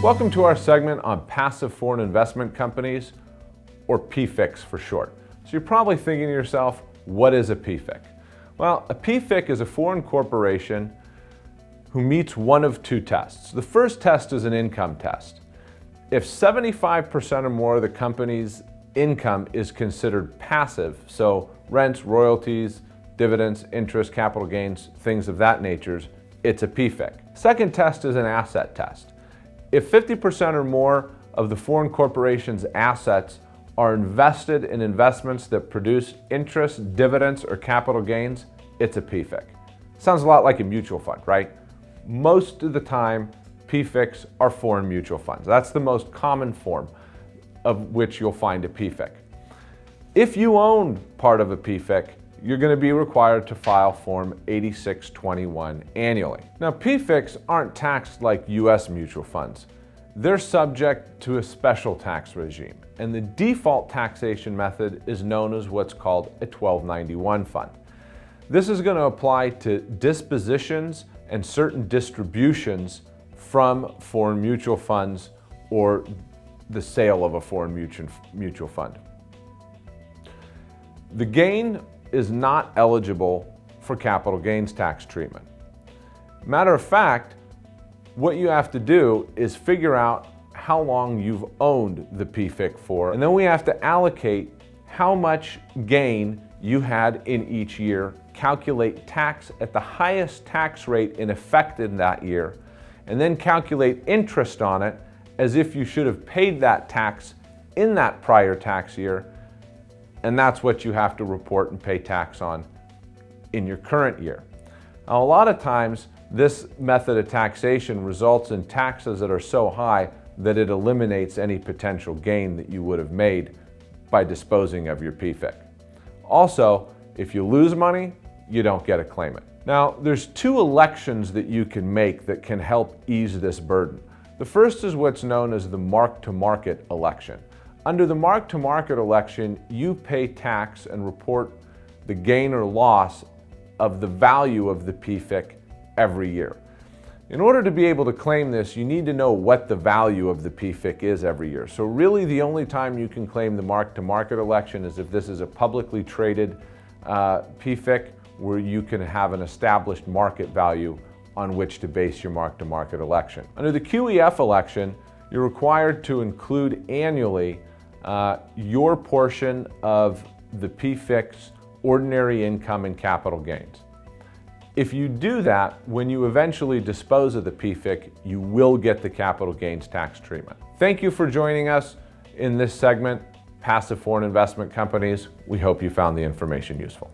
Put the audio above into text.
Welcome to our segment on passive foreign investment companies, or PFICs for short. So you're probably thinking to yourself, what is a PFIC? Well, a PFIC is a foreign corporation who meets one of two tests. The first test is an income test. If 75% or more of the company's income is considered passive, so rents, royalties, dividends, interest, capital gains, things of that nature, it's a PFIC. Second test is an asset test. If 50% or more of the foreign corporation's assets are invested in investments that produce interest, dividends, or capital gains, it's a PFIC. Sounds a lot like a mutual fund, right? Most of the time, PFICs are foreign mutual funds. That's the most common form of which you'll find a PFIC. If you own part of a PFIC, you're going to be required to file Form 8621 annually. Now, PFICs aren't taxed like U.S. mutual funds. They're subject to a special tax regime, and the default taxation method is known as what's called a 1291 fund. This is going to apply to dispositions and certain distributions from foreign mutual funds or the sale of a foreign mutual fund. The gain is not eligible for capital gains tax treatment. Matter of fact, what you have to do is figure out how long you've owned the PFIC for, and then we have to allocate how much gain you had in each year, calculate tax at the highest tax rate in effect in that year, and then calculate interest on it as if you should have paid that tax in that prior tax year, and that's what you have to report and pay tax on in your current year. Now, a lot of times, this method of taxation results in taxes that are so high that it eliminates any potential gain that you would have made by disposing of your PFIC. Also, if you lose money, you don't get to claim it. Now, there's two elections that you can make that can help ease this burden. The first is what's known as the mark-to-market election. Under the mark-to-market election, you pay tax and report the gain or loss of the value of the PFIC every year. In order to be able to claim this, you need to know what the value of the PFIC is every year. So really the only time you can claim the mark-to-market election is if this is a publicly traded PFIC where you can have an established market value on which to base your mark-to-market election. Under the QEF election, you're required to include annually your portion of the PFIC's ordinary income and capital gains. If you do that, when you eventually dispose of the PFIC, you will get the capital gains tax treatment. Thank you for joining us in this segment, Passive Foreign Investment Companies. We hope you found the information useful.